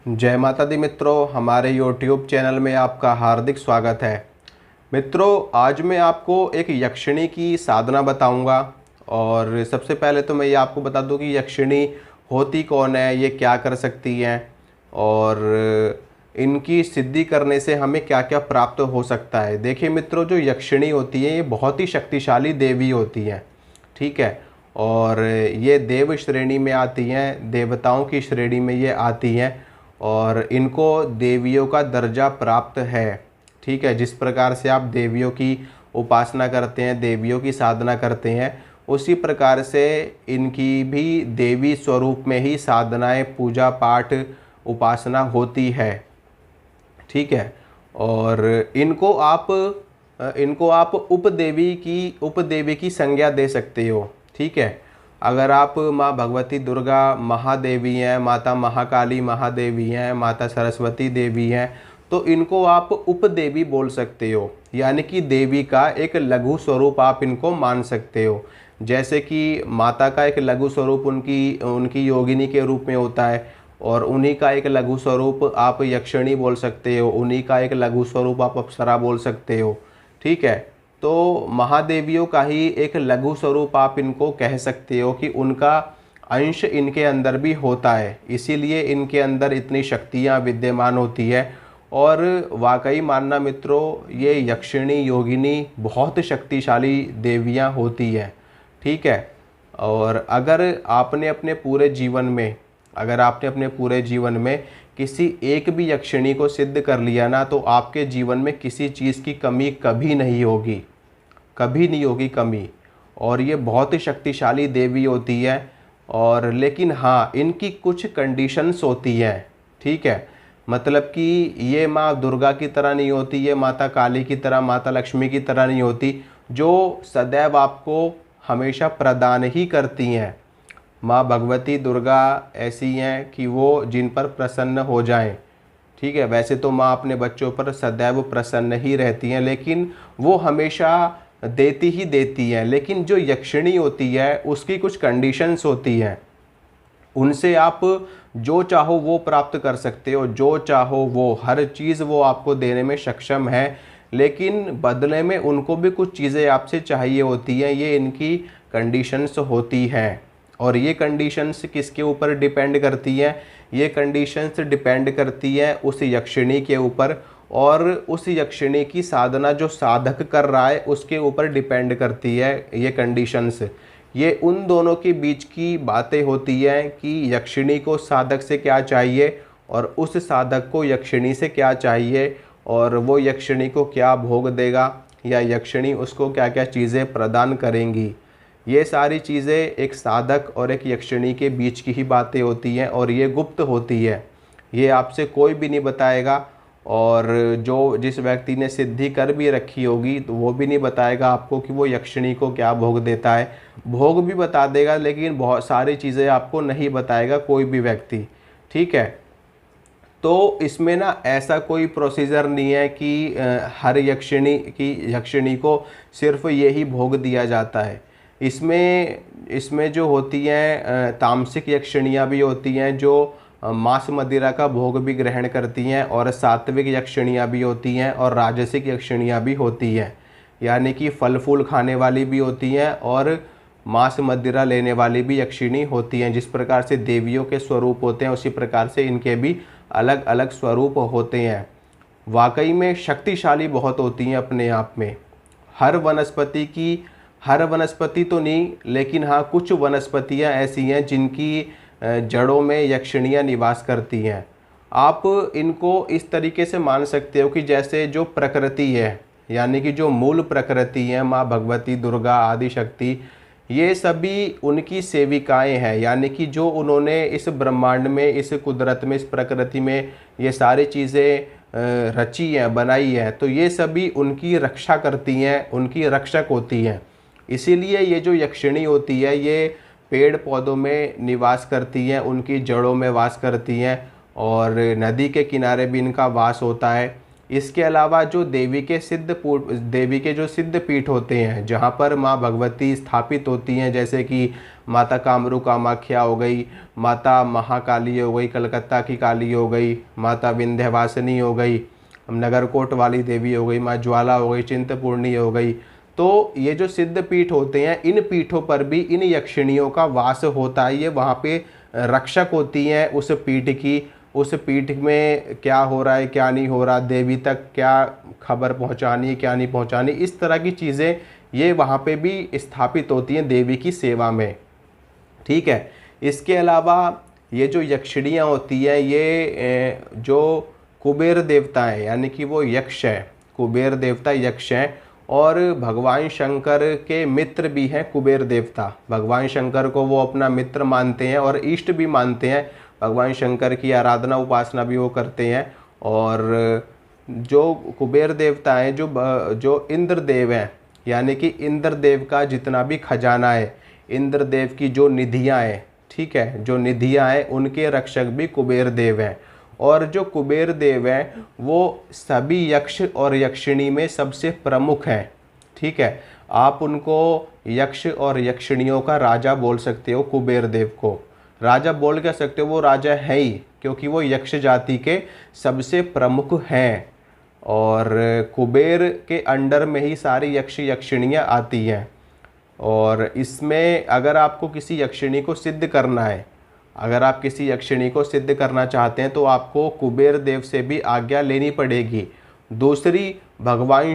जय माता दी मित्रों, हमारे YouTube चैनल में आपका हार्दिक स्वागत है। मित्रों, आज मैं आपको एक यक्षिणी की साधना बताऊंगा। और सबसे पहले तो मैं ये आपको बता दूं कि यक्षिणी होती कौन है, ये क्या कर सकती हैं और इनकी सिद्धि करने से हमें क्या क्या प्राप्त हो सकता है। देखिए मित्रों, जो यक्षिणी होती है ये बहुत ही शक्तिशाली देवी होती हैं, ठीक है। और ये देव श्रेणी में आती हैं, देवताओं की श्रेणी में ये आती हैं और इनको देवियों का दर्जा प्राप्त है, ठीक है। जिस प्रकार से आप देवियों की उपासना करते हैं, देवियों की साधना करते हैं, उसी प्रकार से इनकी भी देवी स्वरूप में ही साधनाएं, पूजा पाठ, उपासना होती है, ठीक है। और इनको आप उपदेवी की संज्ञा दे सकते हो, ठीक है। अगर आप माँ भगवती दुर्गा महादेवी हैं, माता महाकाली महादेवी हैं, माता सरस्वती देवी हैं, तो इनको आप उपदेवी बोल सकते हो, यानी कि देवी का एक लघु स्वरूप आप इनको मान सकते हो। जैसे कि माता का एक लघु स्वरूप उनकी योगिनी के रूप में होता है, और उन्हीं का एक लघु स्वरूप आप यक्षिणी बोल सकते हो, उन्हीं का एक लघु स्वरूप आप अप्सरा बोल सकते हो, ठीक है। तो महादेवियों का ही एक लघु स्वरूप आप इनको कह सकते हो कि उनका अंश इनके अंदर भी होता है, इसीलिए इनके अंदर इतनी शक्तियाँ विद्यमान होती है। और वाकई मानना मित्रों, ये यक्षिणी योगिनी बहुत शक्तिशाली देवियाँ होती हैं, ठीक है। और अगर आपने अपने पूरे जीवन में किसी एक भी यक्षिणी को सिद्ध कर लिया ना, तो आपके जीवन में किसी चीज़ की कमी कभी नहीं होगी, कभी नहीं होगी कमी। और ये बहुत ही शक्तिशाली देवी होती है। और लेकिन हाँ, इनकी कुछ कंडीशंस होती हैं, ठीक है। मतलब कि ये माँ दुर्गा की तरह नहीं होती, ये माता काली की तरह, माता लक्ष्मी की तरह नहीं होती, जो सदैव आपको हमेशा प्रदान ही करती हैं। माँ भगवती दुर्गा ऐसी हैं कि वो जिन पर प्रसन्न हो जाएं, ठीक है। वैसे तो माँ अपने बच्चों पर सदैव प्रसन्न ही रहती हैं, लेकिन वो हमेशा देती ही देती हैं। लेकिन जो यक्षिणी होती है उसकी कुछ कंडीशंस होती हैं, उनसे आप जो चाहो वो प्राप्त कर सकते हो, जो चाहो वो, हर चीज़ वो आपको देने में सक्षम है। लेकिन बदले में उनको भी कुछ चीज़ें आपसे चाहिए होती हैं, ये इनकी कंडीशंस होती हैं। और ये कंडीशंस किसके ऊपर डिपेंड करती हैं? ये कंडीशंस डिपेंड करती हैं उस यक्षिणी के ऊपर, और उस यक्षिणी की साधना जो साधक कर रहा है उसके ऊपर डिपेंड करती है ये कंडीशंस। ये उन दोनों के बीच की बातें होती हैं कि यक्षिणी को साधक से क्या चाहिए और उस साधक को यक्षिणी से क्या चाहिए, और वो यक्षिणी को क्या भोग देगा या यक्षिणी उसको क्या क्या चीज़ें प्रदान करेंगी। ये सारी चीज़ें एक साधक और एक यक्षिणी के बीच की ही बातें होती हैं, और ये गुप्त होती है, ये आपसे कोई भी नहीं बताएगा। और जिस व्यक्ति ने सिद्धि कर भी रखी होगी तो वो भी नहीं बताएगा आपको कि वो यक्षिणी को क्या भोग देता है। भोग भी बता देगा, लेकिन बहुत सारी चीज़ें आपको नहीं बताएगा कोई भी व्यक्ति, ठीक है। तो इसमें ना ऐसा कोई प्रोसीजर नहीं है कि हर यक्षिणी को सिर्फ यही भोग दिया जाता है। इसमें जो होती हैं तामसिक यक्षिणियाँ भी होती हैं, जो मांस मदिरा का भोग भी ग्रहण करती हैं, और सात्विक यक्षिणियाँ भी होती हैं, और राजसिक यक्षिणियाँ भी होती हैं, यानी कि फल फूल खाने वाली भी होती हैं और मांस मदिरा लेने वाली भी यक्षिणी होती हैं। जिस प्रकार से देवियों के स्वरूप होते हैं उसी प्रकार से इनके भी अलग अलग स्वरूप होते हैं। वाकई में शक्तिशाली बहुत होती हैं अपने आप में। हर वनस्पति तो नहीं, लेकिन हाँ, कुछ वनस्पतियाँ ऐसी हैं जिनकी जड़ों में यक्षिणियाँ निवास करती हैं। आप इनको इस तरीके से मान सकते हो कि जैसे जो प्रकृति है, यानी कि जो मूल प्रकृति है, माँ भगवती दुर्गा आदि शक्ति, ये सभी उनकी सेविकाएं हैं। यानी कि जो उन्होंने इस ब्रह्मांड में, इस कुदरत में, इस प्रकृति में ये सारी चीज़ें रची हैं, बनाई हैं, तो ये सभी उनकी रक्षा करती हैं, उनकी रक्षक होती हैं। इसीलिए ये जो यक्षिणी होती है ये पेड़ पौधों में निवास करती हैं, उनकी जड़ों में वास करती हैं, और नदी के किनारे भी इनका वास होता है। इसके अलावा जो देवी के जो सिद्ध पीठ होते हैं जहाँ पर माँ भगवती स्थापित होती हैं, जैसे कि माता कामरू कामाख्या हो गई, माता महाकाली हो गई, कलकत्ता की काली हो गई, माता विंध्यवासिनी हो गई, नगरकोट वाली देवी हो गई, माँ ज्वाला हो गई, चिंतपूर्णी हो गई। तो ये जो सिद्ध पीठ होते हैं, इन पीठों पर भी इन यक्षिणियों का वास होता है। ये वहाँ पे रक्षक होती हैं उस पीठ की, उस पीठ में क्या हो रहा है क्या नहीं हो रहा, देवी तक क्या खबर पहुँचानी है क्या नहीं पहुँचानी, इस तरह की चीज़ें ये वहाँ पे भी स्थापित होती हैं देवी की सेवा में। ठीक है। इसके अलावा ये जो यक्षिणियाँ होती हैं, ये जो कुबेर देवता हैं, यानी कि वो यक्ष है, कुबेर देवता यक्ष हैं, और भगवान शंकर के मित्र भी हैं कुबेर देवता। भगवान शंकर को वो अपना मित्र मानते हैं और इष्ट भी मानते हैं। भगवान शंकर की आराधना उपासना भी वो करते हैं। और जो कुबेर देवता हैं, जो इंद्रदेव हैं, यानी कि इंद्रदेव का जितना भी खजाना है, इंद्रदेव की जो निधियाँ हैं, ठीक है, जो निधियाँ हैं, उनके रक्षक भी कुबेर देव हैं। और जो कुबेर देव हैं वो सभी यक्ष और यक्षिणी में सबसे प्रमुख हैं। ठीक है। आप उनको यक्ष और यक्षिणियों का राजा बोल सकते हो। कुबेर देव को राजा बोल कह सकते हो, वो राजा है ही, क्योंकि वो यक्ष जाति के सबसे प्रमुख हैं। और कुबेर के अंडर में ही सारी यक्ष यक्षिणियाँ आती हैं। और इसमें अगर आपको किसी यक्षिणी को सिद्ध करना है, अगर आप किसी यक्षिणी को सिद्ध करना चाहते हैं, तो आपको कुबेर देव से भी आज्ञा लेनी पड़ेगी। दूसरी, भगवान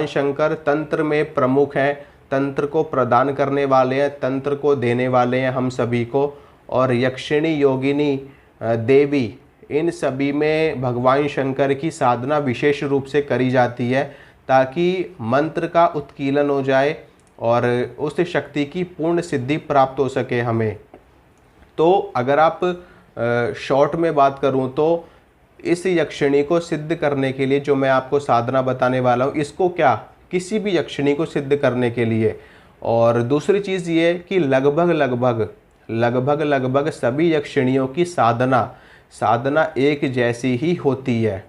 शंकर तंत्र में प्रमुख हैं, तंत्र को प्रदान करने वाले हैं, तंत्र को देने वाले हैं हम सभी को। और यक्षिणी, योगिनी, देवी, इन सभी में भगवान शंकर की साधना विशेष रूप से करी जाती है, ताकि मंत्र का उत्कीलन हो जाए और उस शक्ति की पूर्ण सिद्धि प्राप्त हो सके हमें। तो अगर आप शॉर्ट में बात करूं तो इस यक्षिणी को सिद्ध करने के लिए जो मैं आपको साधना बताने वाला हूं, इसको क्या, किसी भी यक्षिणी को सिद्ध करने के लिए। और दूसरी चीज़ ये कि लगभग सभी यक्षिणियों की साधना एक जैसी ही होती है।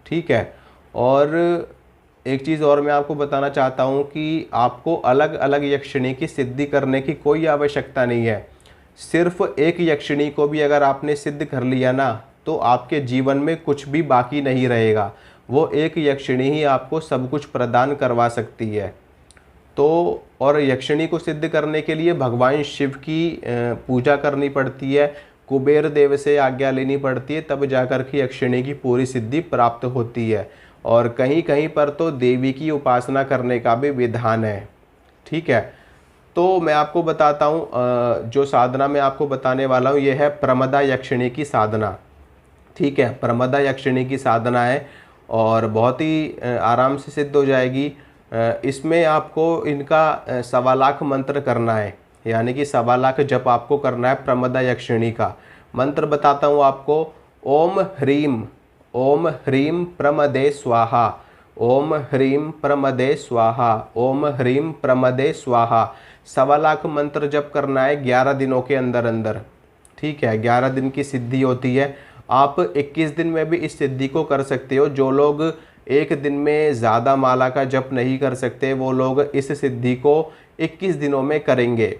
ठीक है। और एक चीज़ और मैं आपको बताना चाहता हूँ कि आपको अलग अलग यक्षिणी की सिद्धि करने की कोई आवश्यकता नहीं है। सिर्फ एक यक्षिणी को भी अगर आपने सिद्ध कर लिया ना, तो आपके जीवन में कुछ भी बाकी नहीं रहेगा। वो एक यक्षिणी ही आपको सब कुछ प्रदान करवा सकती है। तो और यक्षिणी को सिद्ध करने के लिए भगवान शिव की पूजा करनी पड़ती है, कुबेर देव से आज्ञा लेनी पड़ती है, तब जाकर के यक्षिणी की पूरी सिद्धि प्राप्त होती है। और कहीं कहीं पर तो देवी की उपासना करने का भी विधान है। ठीक है। तो मैं आपको बताता हूँ, जो साधना मैं आपको बताने वाला हूँ, ये है प्रमदा यक्षिणी की साधना। ठीक है। प्रमदा यक्षिणी की साधना है और बहुत ही आराम से सिद्ध हो जाएगी। इसमें आपको इनका 1.25 लाख मंत्र करना है, यानी कि 1.25 लाख जप आपको करना है प्रमदा यक्षिणी का। मंत्र बताता हूँ आपको। ओम ह्रीम प्रमदे स्वाहा, ओम ह्रीम प्रमदे स्वाहा, ओम ह्रीम प्रमदे स्वाहा। 1.25 लाख मंत्र जप करना है 11 दिनों के अंदर अंदर। ठीक है। 11 दिन की सिद्धि होती है। आप 21 दिन में भी इस सिद्धि को कर सकते हो। जो लोग एक दिन में ज़्यादा माला का जप नहीं कर सकते, वो लोग इस सिद्धि को 21 दिनों में करेंगे।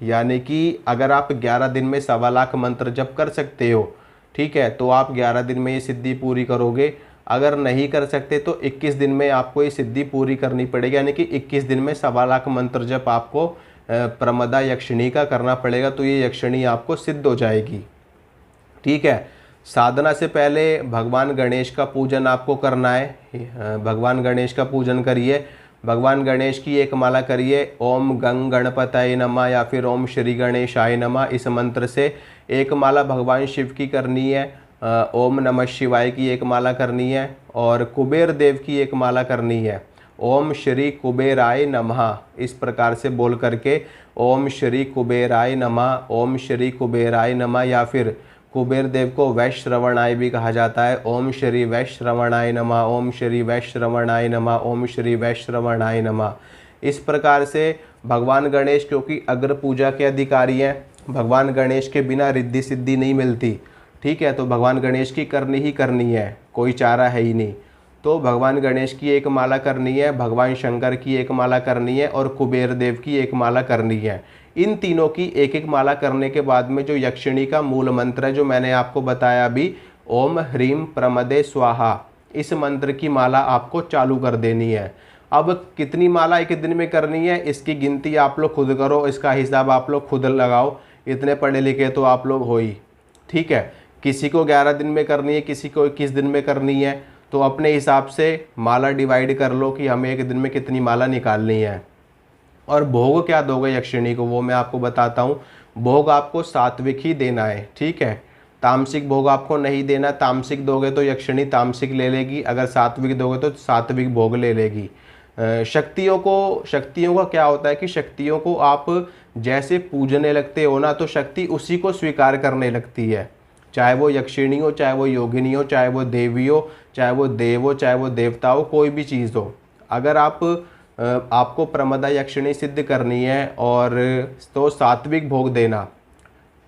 यानी कि अगर आप 11 दिन में 1.25 लाख मंत्र जप कर सकते हो, ठीक है, तो आप 11 दिन में ये सिद्धि पूरी करोगे। अगर नहीं कर सकते तो 21 दिन में आपको ये सिद्धि पूरी करनी पड़ेगी, यानी कि 21 दिन में 1.25 लाख मंत्र जप आपको प्रमदा यक्षिणी का करना पड़ेगा, तो ये यक्षिणी आपको सिद्ध हो जाएगी। ठीक है। साधना से पहले भगवान गणेश का पूजन आपको करना है। भगवान गणेश का पूजन करिए। भगवान गणेश की एक माला करिए, ओम गंग गणपतये नमः या फिर ओम श्री गणेशाय नमः। इस मंत्र से एक माला भगवान शिव की करनी है, ओम नमः शिवाय की एक माला करनी है, और कुबेर देव की एक माला करनी है, ओम श्री कुबेराय नमः। इस प्रकार से बोल करके ओम श्री कुबेराय नमः, ओम श्री कुबेराय नमः, या फिर कुबेर देव को वैश्रवणाय भी कहा जाता है, ओम श्री वैश्रवणाय नमः, ओम श्री वैश्रवणाय नमः, ओम श्री वैश्रवणाय नमः। इस प्रकार से भगवान गणेश, क्योंकि अग्र पूजा के अधिकारी हैं, भगवान गणेश के बिना रिद्धि सिद्धि नहीं मिलती। ठीक है। तो भगवान गणेश की करनी ही करनी है, कोई चारा है ही नहीं। तो भगवान गणेश की एक माला करनी है, भगवान शंकर की एक माला करनी है और कुबेर देव की एक माला करनी है। इन तीनों की एक एक माला करने के बाद में जो यक्षिणी का मूल मंत्र है जो मैंने आपको बताया अभी, ओम ह्रीम प्रमदे स्वाहा, इस मंत्र की माला आपको चालू कर देनी है। अब कितनी माला एक दिन में करनी है इसकी गिनती आप लोग खुद करो, इसका हिसाब आप लोग खुद लगाओ, इतने पढ़े लिखे तो आप लोग हो ही, ठीक है। किसी को 11 दिन में करनी है, किसी को 21 दिन में करनी है, तो अपने हिसाब से माला डिवाइड कर लो कि हमें एक दिन में कितनी माला निकालनी है। और भोग क्या दोगे यक्षिणी को वो मैं आपको बताता हूँ। भोग आपको सात्विक ही देना है, ठीक है। तामसिक भोग आपको नहीं देना, तामसिक दोगे तो यक्षिणी तामसिक ले लेगी, अगर सात्विक दोगे तो सात्विक भोग ले लेगी। शक्तियों का क्या होता है कि शक्तियों को आप जैसे पूजने लगते हो ना, तो शक्ति उसी को स्वीकार करने लगती है, चाहे वो यक्षिणी हो, चाहे वो योगिनी हो, चाहे वो देवी हो, चाहे वो देव हो, चाहे वो देवता हो, कोई भी चीज़ हो। अगर आपको प्रमदा यक्षिणी सिद्ध करनी है और तो सात्विक भोग देना,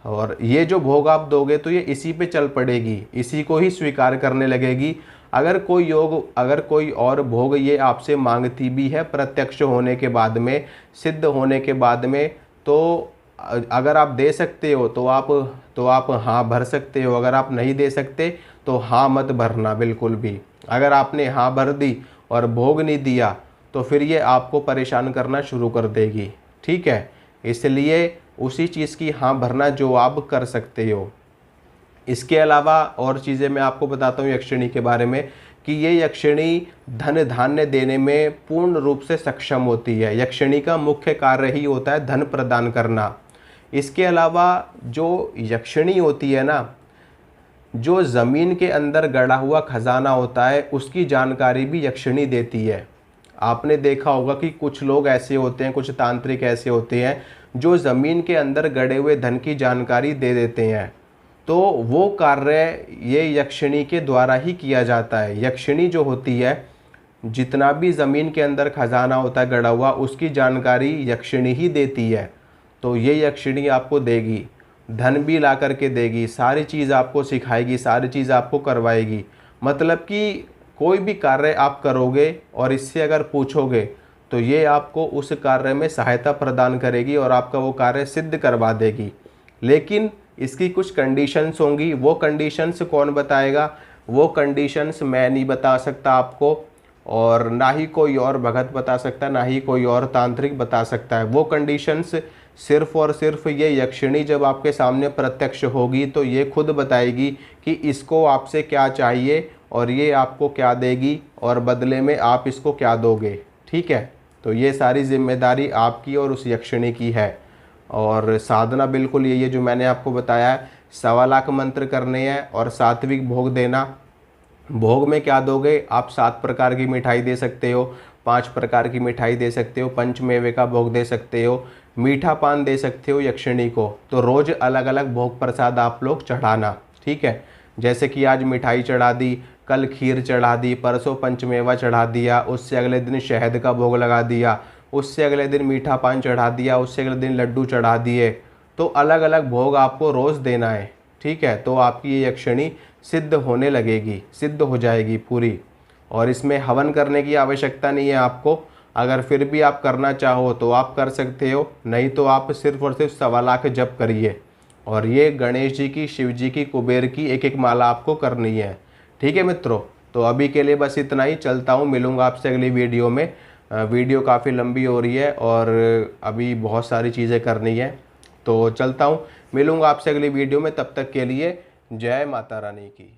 और ये जो भोग आप दोगे तो ये इसी पे चल पड़ेगी, इसी को ही स्वीकार करने लगेगी। अगर कोई और भोग ये आपसे मांगती भी है प्रत्यक्ष होने के बाद में, सिद्ध होने के बाद में, तो अगर आप दे सकते हो तो आप हाँ भर सकते हो, अगर आप नहीं दे सकते तो हाँ मत भरना बिल्कुल भी। अगर आपने हाँ भर दी और भोग नहीं दिया तो फिर ये आपको परेशान करना शुरू कर देगी, ठीक है। इसलिए उसी चीज़ की हाँ भरना जो आप कर सकते हो। इसके अलावा और चीज़ें मैं आपको बताता हूँ यक्षिणी के बारे में कि ये यक्षिणी धन धान्य देने में पूर्ण रूप से सक्षम होती है। यक्षिणी का मुख्य कार्य ही होता है धन प्रदान करना। इसके अलावा जो यक्षिणी होती है ना, जो ज़मीन के अंदर गड़ा हुआ खजाना होता है उसकी जानकारी भी यक्षिणी देती है। आपने देखा होगा कि कुछ लोग ऐसे होते हैं, कुछ तांत्रिक ऐसे होते हैं जो ज़मीन के अंदर गड़े हुए धन की जानकारी दे देते हैं, तो वो कार्य ये यक्षिणी के द्वारा ही किया जाता है। यक्षिणी जो होती है, जितना भी ज़मीन के अंदर खजाना होता है गड़ा हुआ, उसकी जानकारी यक्षिणी ही देती है। तो ये यक्षिणी आपको देगी, धन भी ला करके देगी, सारी चीज़ आपको सिखाएगी, सारी चीज़ आपको करवाएगी। मतलब कि कोई भी कार्य आप करोगे और इससे अगर पूछोगे तो ये आपको उस कार्य में सहायता प्रदान करेगी और आपका वो कार्य सिद्ध करवा देगी। लेकिन इसकी कुछ कंडीशंस होंगी, वो कंडीशंस कौन बताएगा? वो कंडीशंस मैं नहीं बता सकता आपको, और ना ही कोई और भगत बता सकता, ना ही कोई और तांत्रिक बता सकता है। वो कंडीशंस सिर्फ और सिर्फ ये यक्षिणी जब आपके सामने प्रत्यक्ष होगी तो ये खुद बताएगी कि इसको आपसे क्या चाहिए और ये आपको क्या देगी और बदले में आप इसको क्या दोगे, ठीक है। तो ये सारी जिम्मेदारी आपकी और उस यक्षिणी की है। और साधना बिल्कुल यही है जो मैंने आपको बताया है। 1.25 लाख मंत्र करने हैं और सात्विक भोग देना। भोग में क्या दोगे? आप 7 प्रकार की मिठाई दे सकते हो, 5 प्रकार की मिठाई दे सकते हो, पंचमेवे का भोग दे सकते हो, मीठा पान दे सकते हो यक्षिणी को। तो रोज़ अलग अलग भोग प्रसाद आप लोग चढ़ाना, ठीक है। जैसे कि आज मिठाई चढ़ा दी, कल खीर चढ़ा दी, परसों पंचमेवा चढ़ा दिया, उससे अगले दिन शहद का भोग लगा दिया, उससे अगले दिन मीठा पान चढ़ा दिया, उससे अगले दिन लड्डू चढ़ा दिए। तो अलग अलग भोग आपको रोज़ देना है, ठीक है। तो आपकी ये यक्षिणी सिद्ध होने लगेगी, सिद्ध हो जाएगी पूरी। और इसमें हवन करने की आवश्यकता नहीं है आपको। अगर फिर भी आप करना चाहो तो आप कर सकते हो, नहीं तो आप सिर्फ और सिर्फ 1.25 लाख जप करिए। और ये गणेश जी की, शिव जी की, कुबेर की एक एक माला आपको करनी है, ठीक है मित्रों। तो अभी के लिए बस इतना ही, चलता हूँ, मिलूँगा आपसे अगली वीडियो में। वीडियो काफ़ी लंबी हो रही है और अभी बहुत सारी चीज़ें करनी है, तो चलता हूँ, मिलूँगा आपसे अगली वीडियो में। तब तक के लिए जय माता रानी की।